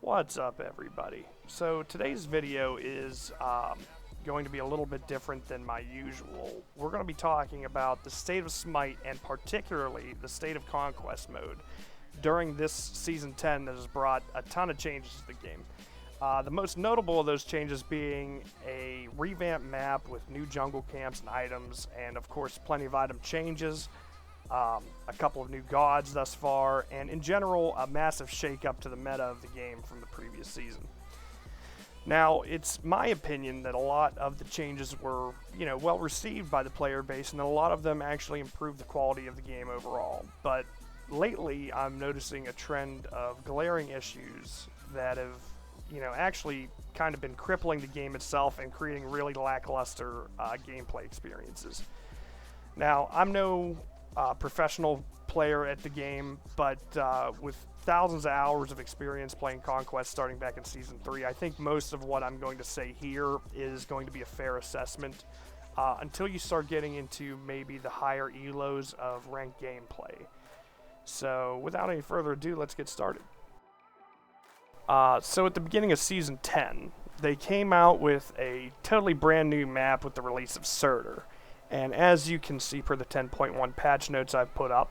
What's up, everybody? So today's video is going to be a little bit different than my usual. We're going to be talking about the state of SMITE and particularly the state of Conquest mode during this Season 10 that has brought a ton of changes to the game. The most notable of those changes being a revamped map with new jungle camps and items, and of course plenty of item changes, a couple of new gods thus far, and in general a massive shake-up to the meta of the game from the previous season. Now, it's my opinion that a lot of the changes were, well received by the player base, and that a lot of them actually improved the quality of the game overall. But lately, I'm noticing a trend of glaring issues that have, actually kind of been crippling the game itself and creating really lackluster gameplay experiences. Now, I'm no professional player at the game, but with thousands of hours of experience playing Conquest starting back in Season 3, I think most of what I'm going to say here is going to be a fair assessment until you start getting into maybe the higher elos of ranked gameplay. So without any further ado, let's get started. So at the beginning of Season 10, they came out with a totally brand new map with the release of Surtur. And as you can see per the 10.1 patch notes I've put up,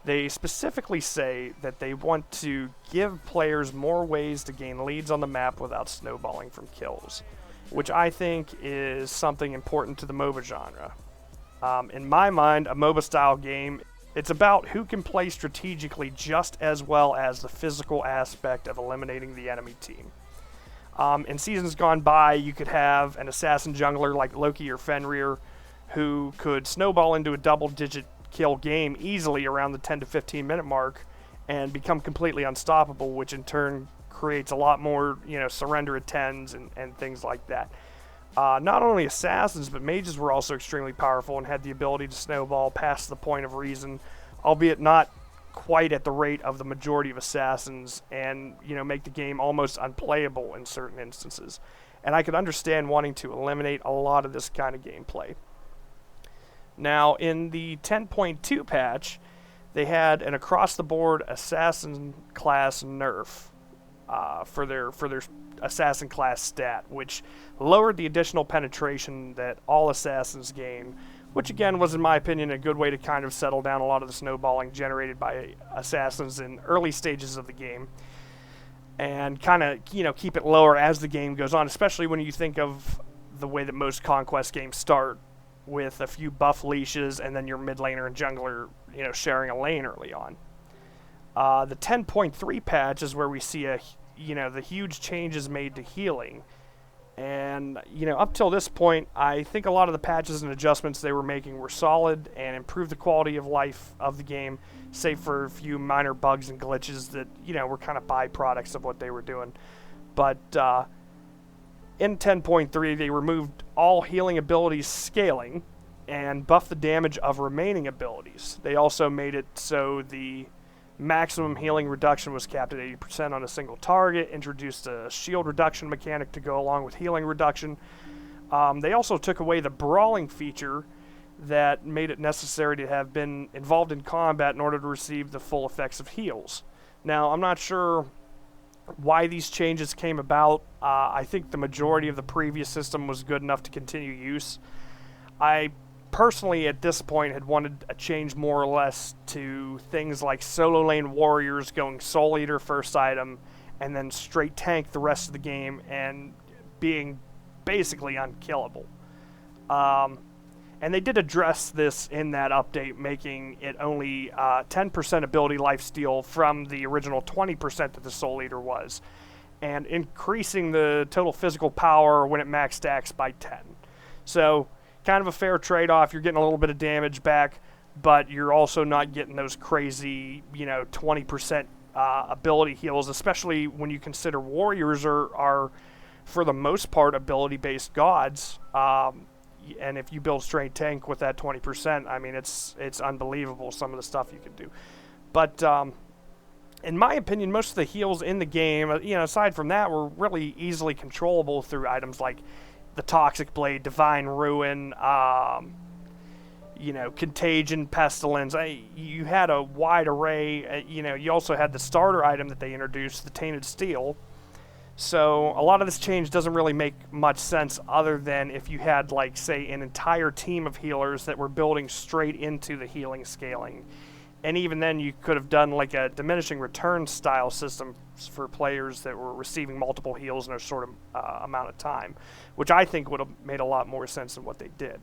they specifically say that they want to give players more ways to gain leads on the map without snowballing from kills, which I think is something important to the MOBA genre. In my mind, a MOBA style game, it's about who can play strategically just as well as the physical aspect of eliminating the enemy team. In seasons gone by, you could have an assassin jungler like Loki or Fenrir who could snowball into a double-digit kill game easily around the 10 to 15 minute mark and become completely unstoppable, which in turn creates a lot more, surrender at 10s and things like that. Not only assassins, but mages were also extremely powerful and had the ability to snowball past the point of reason, albeit not quite at the rate of the majority of assassins, and, make the game almost unplayable in certain instances. And I could understand wanting to eliminate a lot of this kind of gameplay. Now, in the 10.2 patch, they had an across-the-board assassin class nerf for their assassin class stat, which lowered the additional penetration that all assassins gain, which again was, in my opinion, a good way to kind of settle down a lot of the snowballing generated by assassins in early stages of the game, and kind of, keep it lower as the game goes on, especially when you think of the way that most Conquest games start, with a few buff leashes and then your mid laner and jungler, sharing a lane early on. The 10.3 patch is where we see the huge changes made to healing. And, up till this point, I think a lot of the patches and adjustments they were making were solid and improved the quality of life of the game, save for a few minor bugs and glitches that, were kind of byproducts of what they were doing. But, in 10.3, they removed all healing abilities scaling and buffed the damage of remaining abilities. They also made it so the maximum healing reduction was capped at 80% on a single target, introduced a shield reduction mechanic to go along with healing reduction. They also took away the brawling feature that made it necessary to have been involved in combat in order to receive the full effects of heals. Now, I'm not sure why these changes came about. I think the majority of the previous system was good enough to continue use. I personally, at this point, had wanted a change more or less to things like solo lane warriors going Soul Eater first item, and then straight tank the rest of the game, and being basically unkillable. And they did address this in that update, making it only 10% ability lifesteal from the original 20% that the Soul Eater was, and increasing the total physical power when it max stacks by 10. So, kind of a fair trade-off. You're getting a little bit of damage back, but you're also not getting those crazy, 20% ability heals, especially when you consider warriors are for the most part, ability-based gods. And if you build straight tank with that 20%, I mean, it's unbelievable some of the stuff you can do. But in my opinion, most of the heals in the game, aside from that, were really easily controllable through items like the Toxic Blade, Divine Ruin, Contagion, Pestilence. You had a wide array. You also had the starter item that they introduced, the Tainted Steel, So a lot of this change doesn't really make much sense other than if you had, like, say, an entire team of healers that were building straight into the healing scaling. And even then, you could have done like a diminishing return style system for players that were receiving multiple heals in a short amount of time, which I think would have made a lot more sense than what they did.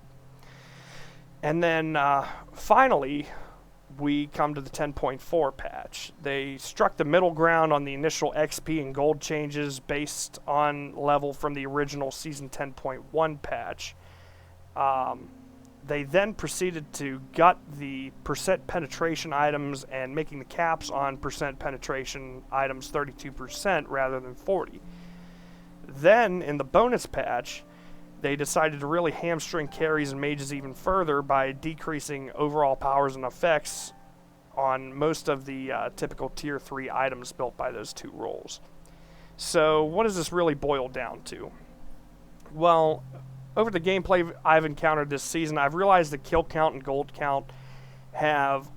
And then finally, we come to the 10.4 patch. They struck the middle ground on the initial XP and gold changes based on level from the original Season 10.1 patch. They then proceeded to gut the percent penetration items and making the caps on percent penetration items 32% rather than 40%. Then, in the bonus patch, they decided to really hamstring carries and mages even further by decreasing overall powers and effects on most of the typical Tier 3 items built by those two roles. So, what does this really boil down to? Well, over the gameplay I've encountered this season, I've realized the kill count and gold count have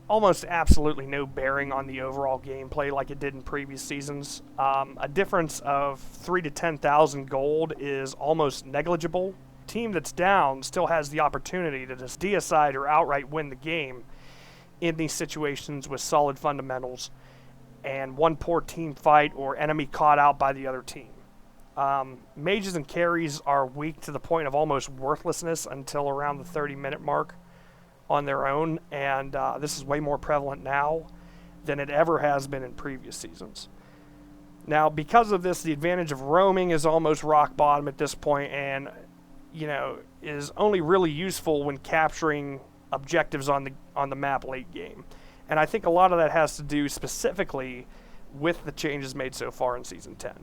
almost absolutely no bearing on the overall gameplay like it did in previous seasons. A difference of 3 to 10,000 gold is almost negligible. Team that's down still has the opportunity to just deicide or outright win the game in these situations with solid fundamentals and one poor team fight or enemy caught out by the other team. Mages and carries are weak to the point of almost worthlessness until around the 30-minute mark on their own, and this is way more prevalent now than it ever has been in previous seasons. Now, because of this, the advantage of roaming is almost rock bottom at this point, and is only really useful when capturing objectives on the map late game. And I think a lot of that has to do specifically with the changes made so far in Season 10.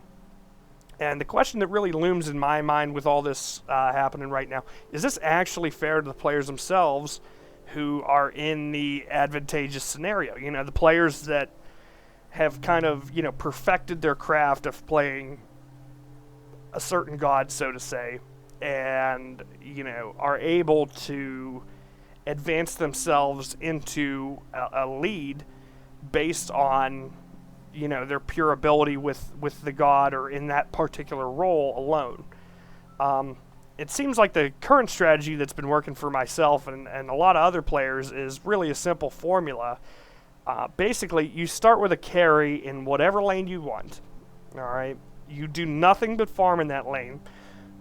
And the question that really looms in my mind with all this happening right now, is this actually fair to the players themselves who are in the advantageous scenario? The players that have kind of, perfected their craft of playing a certain god, so to say, and, are able to advance themselves into a lead based on their pure ability with the god or in that particular role alone. It seems like the current strategy that's been working for myself and a lot of other players is really a simple formula. Basically, you start with a carry in whatever lane you want. All right, you do nothing but farm in that lane.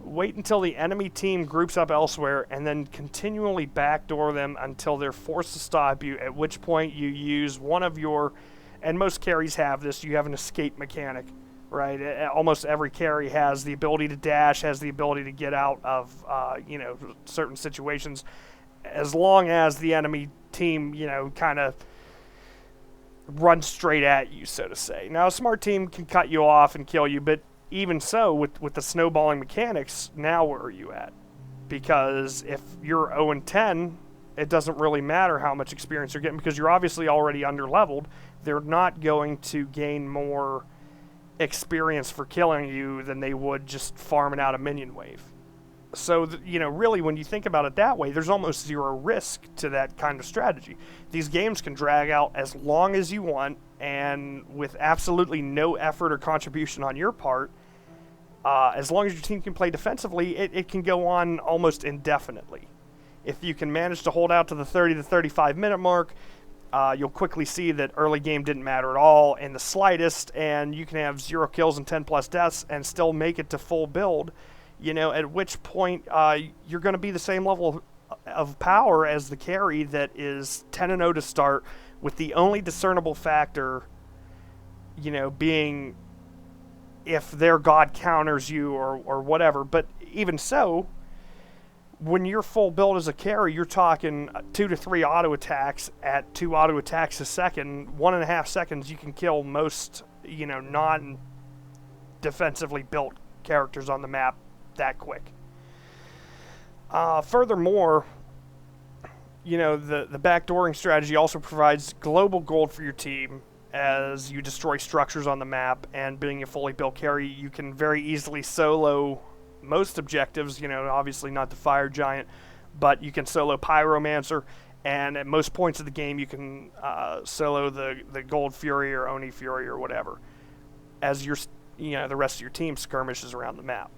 Wait until the enemy team groups up elsewhere, and then continually backdoor them until they're forced to stop you, at which point you use one of your... And most carries have this. You have an escape mechanic, right? Almost every carry has the ability to dash, has the ability to get out of, certain situations, as long as the enemy team, kind of runs straight at you, so to say. Now, a smart team can cut you off and kill you, but even so, with the snowballing mechanics, now where are you at? Because if you're 0-10, it doesn't really matter how much experience you're getting because you're obviously already under-leveled. They're not going to gain more experience for killing you than they would just farming out a minion wave. So, really, when you think about it that way, there's almost zero risk to that kind of strategy. These games can drag out as long as you want, and with absolutely no effort or contribution on your part, as long as your team can play defensively, it can go on almost indefinitely. If you can manage to hold out to the 30 to 35 minute mark, you'll quickly see that early game didn't matter at all in the slightest, and you can have 0 kills and 10 plus deaths and still make it to full build, at which point you're going to be the same level of power as the carry that is 10-0 to start, with the only discernible factor, being if their god counters you or whatever. But even so, when you're full build as a carry, you're talking 2 to 3 auto attacks at 2 auto attacks a second. 1.5 seconds, you can kill most, non-defensively built characters on the map that quick. Furthermore, the backdooring strategy also provides global gold for your team as you destroy structures on the map, and being a fully built carry, you can very easily solo most objectives, obviously not the Fire Giant, but you can solo Pyromancer, and at most points of the game you can solo the Gold Fury or Oni Fury or whatever. As you're the rest of your team skirmishes around the map.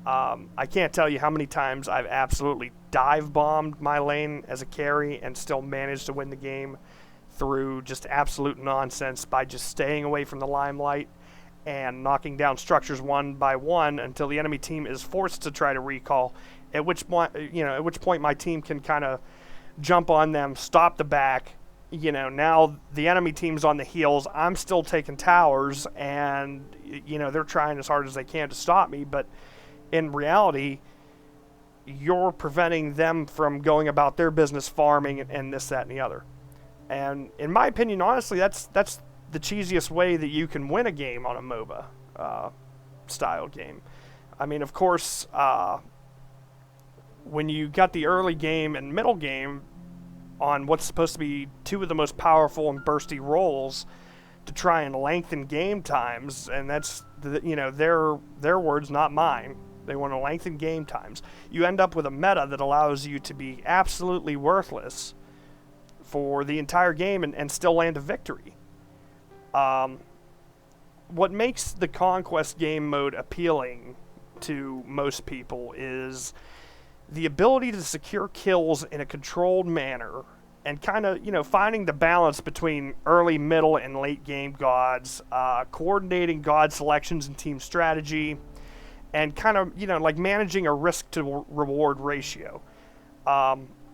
I can't tell you how many times I've absolutely dive bombed my lane as a carry and still managed to win the game through just absolute nonsense by just staying away from the limelight and knocking down structures one by one until the enemy team is forced to try to recall. At which point my team can kind of jump on them, stop the back. Now the enemy team's on the heels. I'm still taking towers, and they're trying as hard as they can to stop me. But in reality, you're preventing them from going about their business farming and this, that, and the other. And in my opinion, honestly, that's the cheesiest way that you can win a game on a MOBA style game. I mean, of course, when you got the early game and middle game on what's supposed to be two of the most powerful and bursty roles to try and lengthen game times, and that's their words, not mine. They want to lengthen game times. You end up with a meta that allows you to be absolutely worthless for the entire game and still land a victory. What makes the Conquest game mode appealing to most people is the ability to secure kills in a controlled manner and kind of, finding the balance between early, middle, and late game gods, coordinating god selections and team strategy, and kind of, like managing a risk to reward ratio.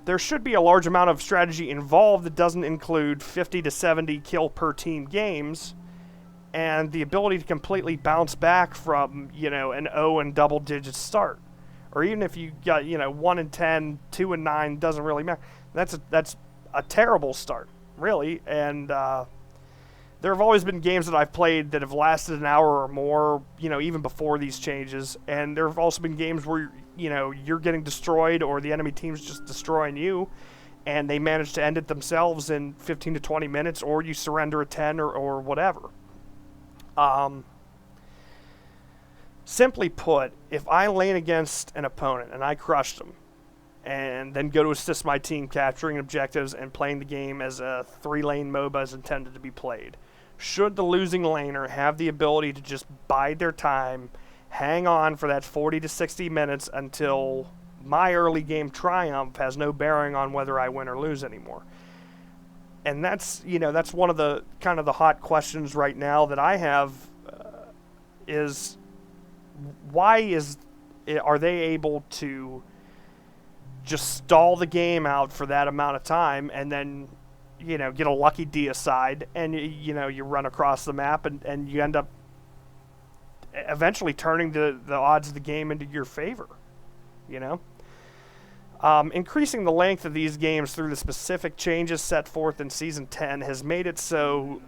There should be a large amount of strategy involved that doesn't include 50 to 70 kill per team games, and the ability to completely bounce back from, an 0 and double digit start. Or even if you got, 1 and 10, 2 and 9, doesn't really matter. That's a terrible start, really. And there have always been games that I've played that have lasted an hour or more, even before these changes. And there have also been games where, you're getting destroyed or the enemy team's just destroying you, and they manage to end it themselves in 15 to 20 minutes, or you surrender a 10 or whatever. Simply put, if I lane against an opponent and I crush them, and then go to assist my team capturing objectives and playing the game as a 3-lane MOBA is intended to be played, should the losing laner have the ability to just bide their time, hang on for that 40 to 60 minutes until my early game triumph has no bearing on whether I win or lose anymore. And that's one of the kind of the hot questions right now that I have is why are they able to just stall the game out for that amount of time and then, get a lucky deicide and, you run across the map and you end up eventually turning the odds of the game into your favor, Increasing the length of these games through the specific changes set forth in Season 10 has made it so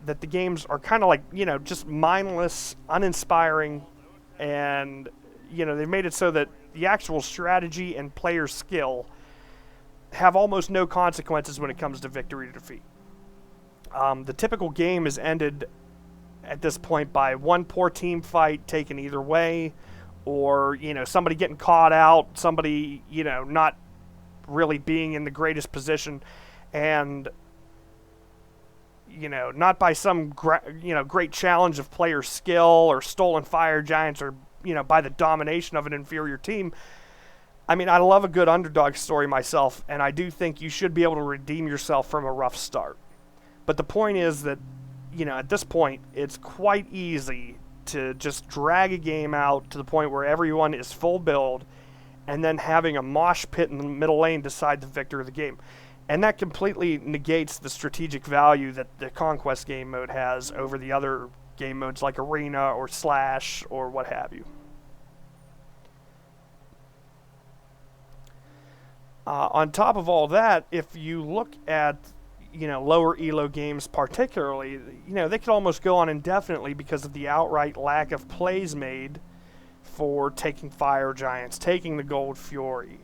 that the games are kind of like, just mindless, uninspiring, and, they've made it so that the actual strategy and player skill have almost no consequences when it comes to victory or defeat. The typical game is ended at this point by one poor team fight taken either way, or, somebody getting caught out, somebody, not really being in the greatest position, and, not by some, great challenge of player skill or stolen fire giants or, by the domination of an inferior team. I mean, I love a good underdog story myself, and I do think you should be able to redeem yourself from a rough start. But the point is that, at this point, it's quite easy to just drag a game out to the point where everyone is full build and then having a mosh pit in the middle lane decide the victor of the game. And that completely negates the strategic value that the Conquest game mode has over the other game modes like Arena or Slash or what have you. On top of all that, if you look at lower elo games particularly, they could almost go on indefinitely because of the outright lack of plays made for taking fire giants, taking the gold fury.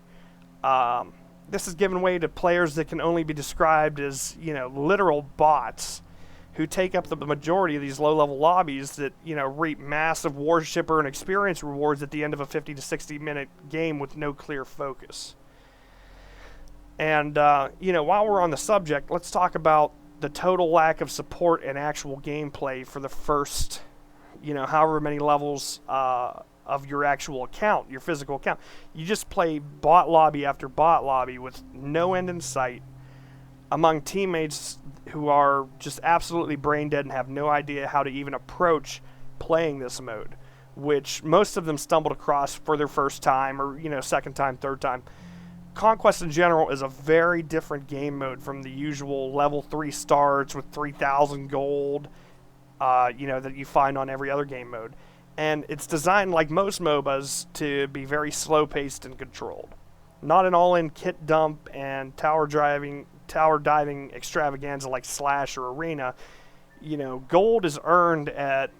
This has given way to players that can only be described as, literal bots who take up the majority of these low-level lobbies that, reap massive worshipper and experience rewards at the end of a 50 to 60-minute game with no clear focus. And, while we're on the subject, let's talk about the total lack of support and actual gameplay for the first, however many levels of your actual account, your physical account. You just play bot lobby after bot lobby with no end in sight among teammates who are just absolutely brain dead and have no idea how to even approach playing this mode, which most of them stumbled across for their first time or, second time, third time. Conquest in general is a very different game mode from the usual level 3 starts with 3,000 gold, that you find on every other game mode. And it's designed, like most MOBAs, to be very slow-paced and controlled. Not an all-in kit dump and tower diving extravaganza like Slash or Arena. Gold is earned at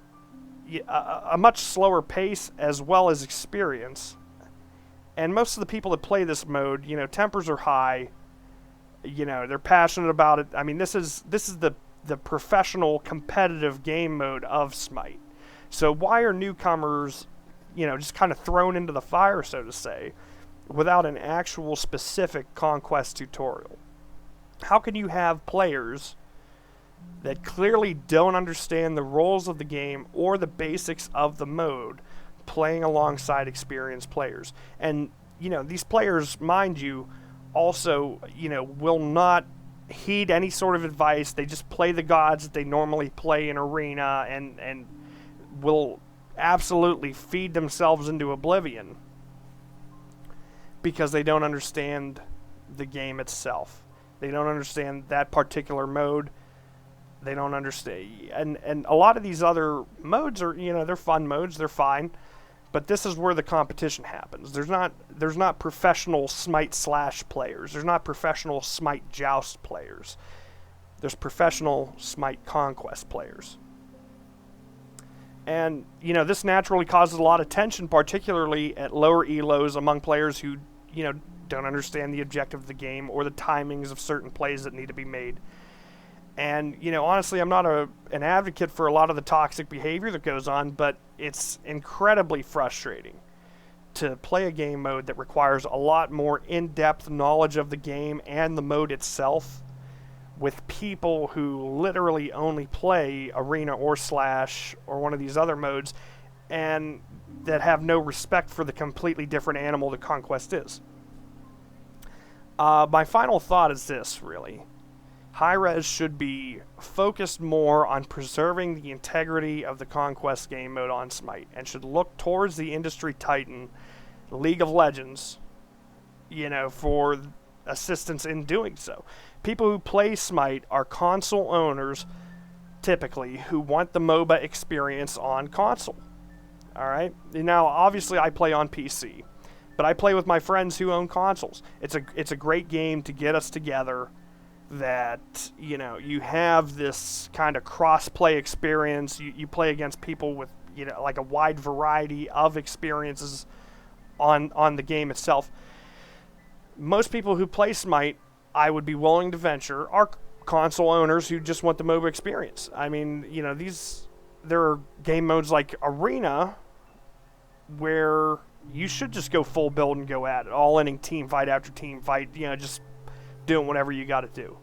a much slower pace as well as experience. And most of the people that play this mode, tempers are high. They're passionate about it. I mean, this is the professional competitive game mode of SMITE. So why are newcomers, just kind of thrown into the fire, so to say, without an actual specific Conquest tutorial? How can you have players that clearly don't understand the rules of the game or the basics of the mode playing alongside experienced players? And, these players, mind you, also, will not heed any sort of advice. They just play the gods that they normally play in Arena and will absolutely feed themselves into oblivion because they don't understand the game itself. They don't understand that particular mode. They don't understand. And a lot of these other modes are, they're fun modes, they're fine. But this is where the competition happens. There's not professional SMITE Slash players. There's not professional SMITE Joust players. There's professional SMITE Conquest players. And, this naturally causes a lot of tension, particularly at lower elos among players who, don't understand the objective of the game or the timings of certain plays that need to be made. And, honestly, I'm not an advocate for a lot of the toxic behavior that goes on, but it's incredibly frustrating to play a game mode that requires a lot more in-depth knowledge of the game and the mode itself with people who literally only play Arena or Slash or one of these other modes and that have no respect for the completely different animal that Conquest is. My final thought is this, really. Hi-Rez should be focused more on preserving the integrity of the Conquest game mode on SMITE and should look towards the industry titan, League of Legends, for assistance in doing so. People who play SMITE are console owners, typically, who want the MOBA experience on console. Alright? Now, obviously, I play on PC, but I play with my friends who own consoles. It's a great game to get us together, that, you have this kind of cross-play experience. You play against people with, like a wide variety of experiences on the game itself. Most people who play SMITE, I would be willing to venture, are console owners who just want the MOBA experience. I mean, there are game modes like Arena where you should just go full build and go at it. All-inning team fight after team fight, just doing whatever you got to do.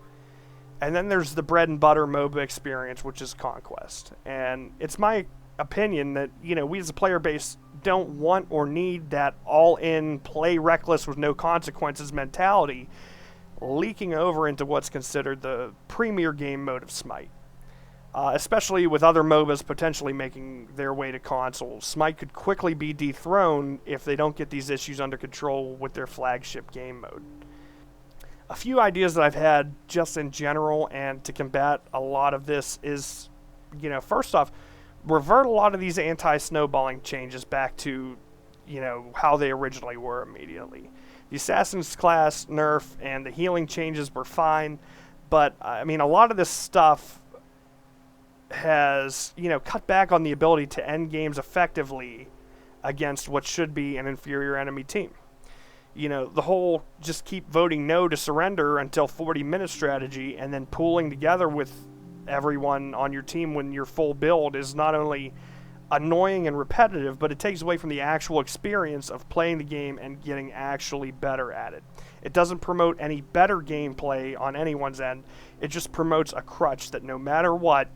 And then there's the bread and butter MOBA experience, which is Conquest. And it's my opinion that, we as a player base don't want or need that all-in, play reckless with no consequences mentality leaking over into what's considered the premier game mode of SMITE. Especially with other MOBAs potentially making their way to consoles. SMITE could quickly be dethroned if they don't get these issues under control with their flagship game mode. A few ideas that I've had just in general and to combat a lot of this is, first off, revert a lot of these anti-snowballing changes back to, how they originally were immediately. The Assassin's class nerf and the healing changes were fine, but, a lot of this stuff has, cut back on the ability to end games effectively against what should be an inferior enemy team. The whole just keep voting no to surrender until 40 minutes strategy and then pooling together with everyone on your team when you're full build is not only annoying and repetitive, but it takes away from the actual experience of playing the game and getting actually better at it. It doesn't promote any better gameplay on anyone's end. It just promotes a crutch that no matter what,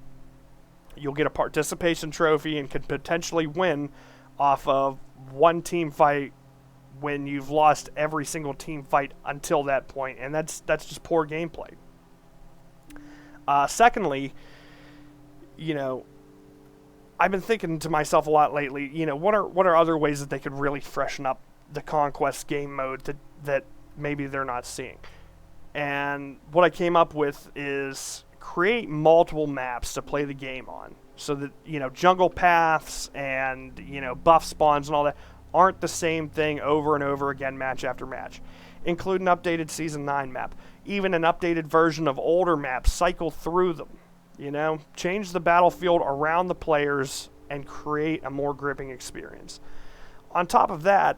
You'll get a participation trophy and could potentially win off of one team fight when you've lost every single team fight until that point, and that's just poor gameplay. Secondly, I've been thinking to myself a lot lately, what are other ways that they could really freshen up the Conquest game mode that maybe they're not seeing? And what I came up with is create multiple maps to play the game on, so that jungle paths and buff spawns and all that aren't the same thing over and over again, match after match. Include an updated Season 9 map, even an updated version of older maps, cycle through them. Change the battlefield around the players and create a more gripping experience. On top of that,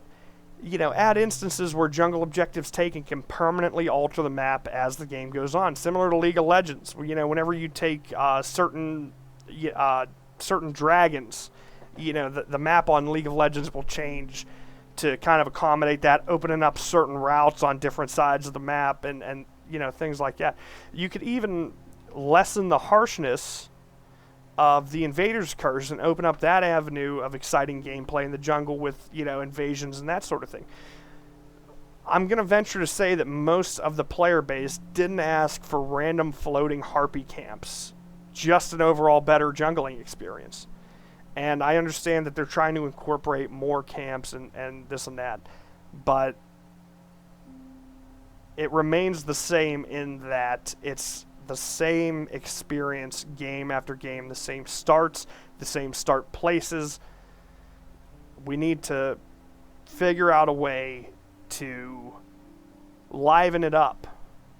add instances where jungle objectives taken can permanently alter the map as the game goes on, similar to League of Legends. Whenever you take certain dragons, the map on League of Legends will change to kind of accommodate that, opening up certain routes on different sides of the map and things like that. You could even lessen the harshness of the Invader's Curse and open up that avenue of exciting gameplay in the jungle with, invasions and that sort of thing. I'm going to venture to say that most of the player base didn't ask for random floating harpy camps, just an overall better jungling experience. And I understand that they're trying to incorporate more camps and this and that, but it remains the same in that it's the same experience game after game, the same starts, the same start places. We need to figure out a way to liven it up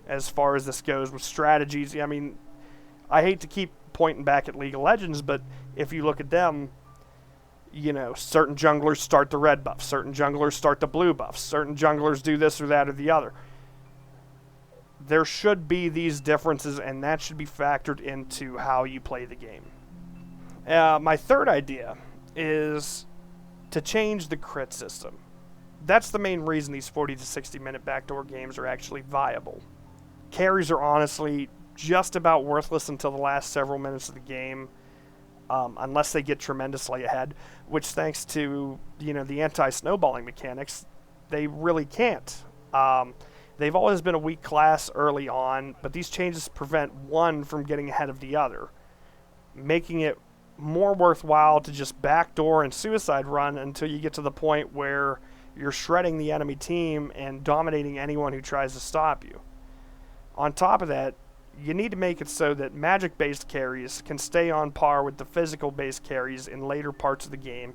as far as this goes with strategies. I mean, I hate to keep pointing back at League of Legends, but if you look at them, certain junglers start the red buff, certain junglers start the blue buff, certain junglers do this or that or the other. There should be these differences, and that should be factored into how you play the game. My third idea is to change the crit system. That's the main reason these 40 to 60 minute backdoor games are actually viable. Carries are honestly just about worthless until the last several minutes of the game, unless they get tremendously ahead, which, thanks to the anti-snowballing mechanics, they really can't. They've always been a weak class early on, but these changes prevent one from getting ahead of the other, making it more worthwhile to just backdoor and suicide run until you get to the point where you're shredding the enemy team and dominating anyone who tries to stop you. On top of that, you need to make it so that magic-based carries can stay on par with the physical-based carries in later parts of the game,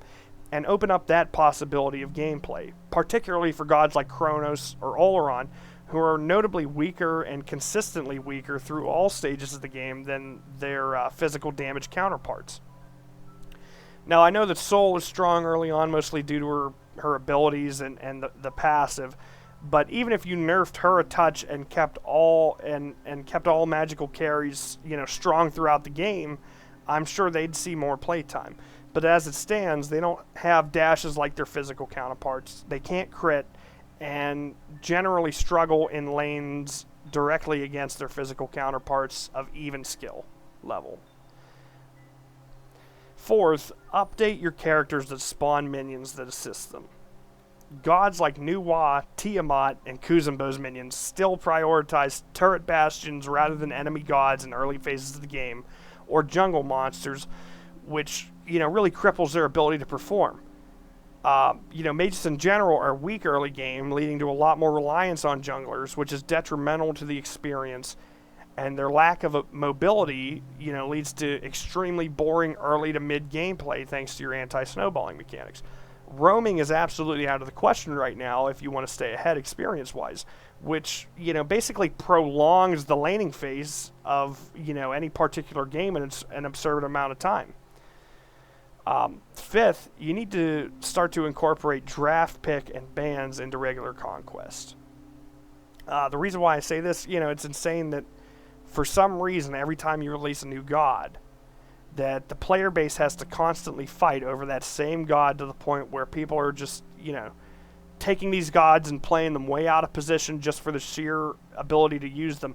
and open up that possibility of gameplay, particularly for gods like Kronos or Oleron, who are notably weaker and consistently weaker through all stages of the game than their physical damage counterparts. Now, I know that Sol is strong early on, mostly due to her abilities and the passive, but even if you nerfed her a touch and kept all magical carries strong throughout the game, I'm sure they'd see more playtime. But as it stands, they don't have dashes like their physical counterparts. They can't crit, and generally struggle in lanes directly against their physical counterparts of even skill level. Fourth, update your characters that spawn minions that assist them. Gods like Nuwa, Tiamat, and Kuzumbo's minions still prioritize turret bastions rather than enemy gods in early phases of the game, or jungle monsters, which really cripples their ability to perform. Mages in general are weak early game, leading to a lot more reliance on junglers, which is detrimental to the experience, and their lack of mobility, leads to extremely boring early to mid gameplay thanks to your anti-snowballing mechanics. Roaming is absolutely out of the question right now if you want to stay ahead experience-wise, which, basically prolongs the laning phase of, any particular game in an absurd amount of time. Fifth, you need to start to incorporate draft pick and bans into regular Conquest. The reason why I say this, it's insane that for some reason every time you release a new god, that the player base has to constantly fight over that same god to the point where people are just, taking these gods and playing them way out of position just for the sheer ability to use them.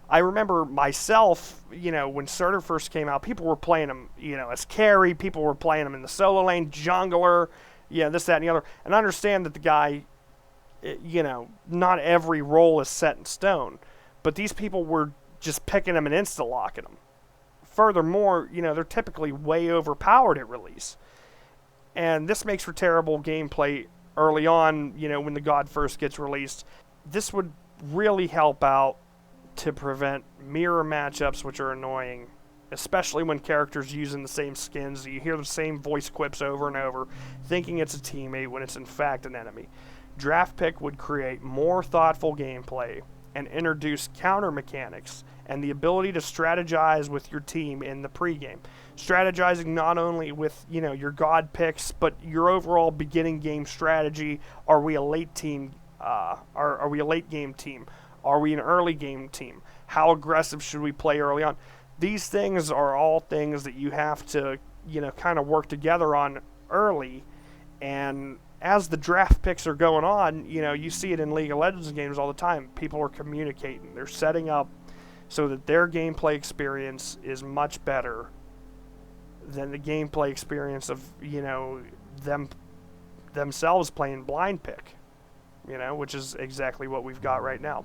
I remember myself, when Surtur first came out, people were playing him, as carry. People were playing him in the solo lane, jungler, this, that, and the other. And I understand that the guy, not every role is set in stone. But these people were just picking him and insta-locking him. Furthermore, they're typically way overpowered at release. And this makes for terrible gameplay early on, when the God first gets released. This would really help out to prevent mirror matchups, which are annoying, especially when characters using the same skins. You hear the same voice quips over and over, thinking it's a teammate when it's in fact an enemy. Draft pick would create more thoughtful gameplay and introduce counter mechanics and the ability to strategize with your team in the pregame. Strategizing not only with, your God picks, but your overall beginning game strategy. Are we a late team? Are we a late game team? Are we an early game team? How aggressive should we play early on? These things are all things that you have to, kind of work together on early. And as the draft picks are going on, you see it in League of Legends games all the time. People are communicating. They're setting up so that their gameplay experience is much better than the gameplay experience of, themselves playing blind pick, which is exactly what we've got right now.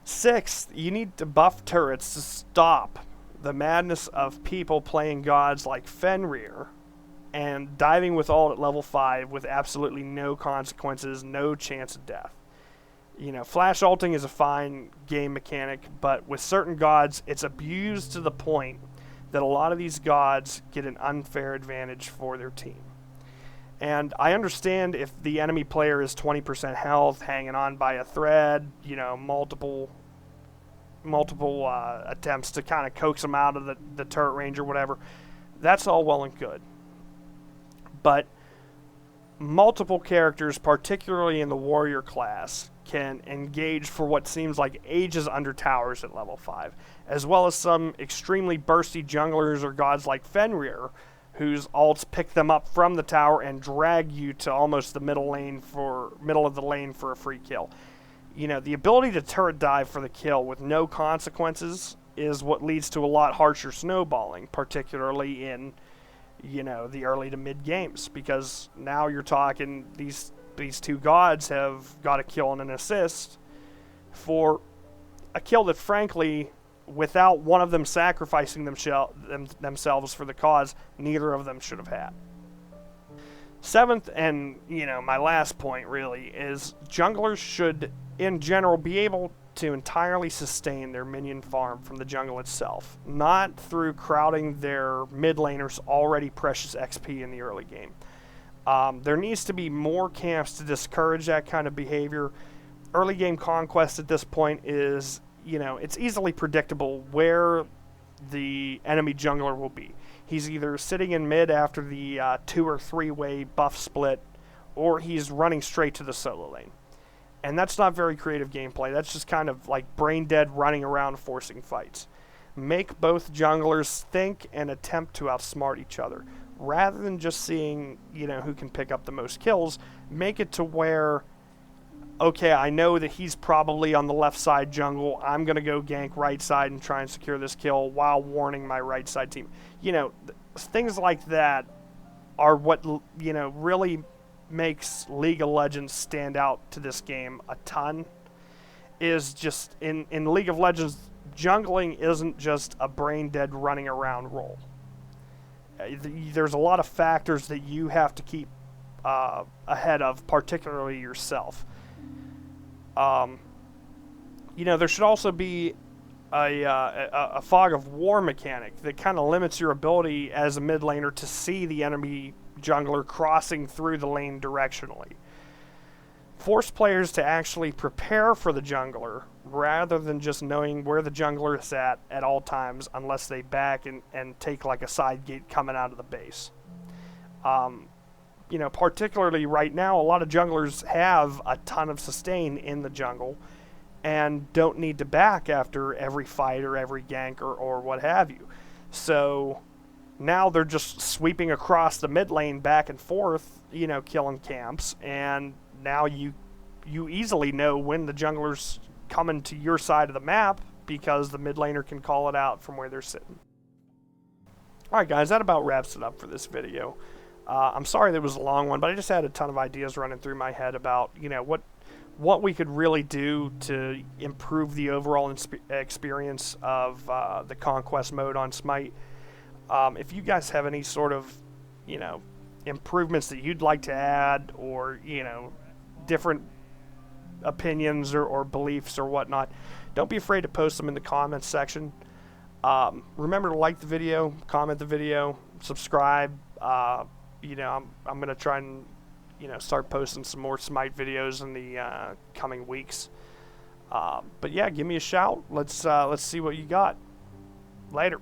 Sixth, you need to buff turrets to stop the madness of people playing gods like Fenrir and diving with ult at level 5 with absolutely no consequences, no chance of death. Flash ulting is a fine game mechanic, but with certain gods, it's abused to the point that a lot of these gods get an unfair advantage for their team. And I understand if the enemy player is 20% health, hanging on by a thread, multiple attempts to kind of coax them out of the turret range or whatever. That's all well and good. But multiple characters, particularly in the warrior class, can engage for what seems like ages under towers at level 5, as well as some extremely bursty junglers or gods like Fenrir, whose ults pick them up from the tower and drag you to almost the middle of the lane for a free kill. The ability to turret dive for the kill with no consequences is what leads to a lot harsher snowballing, particularly in, the early to mid games, because now you're talking these two gods have got a kill and an assist for a kill that, frankly, without one of them sacrificing themselves for the cause, neither of them should have had. Seventh, and my last point really, is junglers should in general be able to entirely sustain their minion farm from the jungle itself, not through crowding their mid laners' already precious XP in the early game. There needs to be more camps to discourage that kind of behavior. Early game conquest at this point is, it's easily predictable where the enemy jungler will be. He's either sitting in mid after the 2 or 3 way buff split, or he's running straight to the solo lane. And that's not very creative gameplay. That's just kind of like brain dead running around forcing fights. Make both junglers think and attempt to outsmart each other. Rather than just seeing, who can pick up the most kills, make it to where, okay, I know that he's probably on the left side jungle. I'm going to go gank right side and try and secure this kill while warning my right side team. Things like that are what, really makes League of Legends stand out to this game a ton. Is just, in League of Legends, jungling isn't just a brain-dead running around role. There's a lot of factors that you have to keep ahead of, particularly yourself. There should also be a fog of war mechanic that kind of limits your ability as a mid laner to see the enemy jungler crossing through the lane directionally. Force players to actually prepare for the jungler rather than just knowing where the jungler is at all times, unless they back and take like a side gate coming out of the base. Particularly right now, a lot of junglers have a ton of sustain in the jungle and don't need to back after every fight or every gank or what have you. So now they're just sweeping across the mid lane back and forth, killing camps, and now you easily know when the jungler's coming to your side of the map because the mid laner can call it out from where they're sitting. Alright guys, that about wraps it up for this video. I'm sorry that it was a long one, but I just had a ton of ideas running through my head about, you know, what we could really do to improve the overall experience of the Conquest mode on Smite. If you guys have any sort of, you know, improvements that you'd like to add, or, you know, different opinions or beliefs or whatnot, don't be afraid to post them in the comments section. Remember to like the video, comment the video, subscribe. You know, I'm gonna try and, you know, start posting some more Smite videos in the coming weeks. But yeah, give me a shout. Let's see what you got. Later.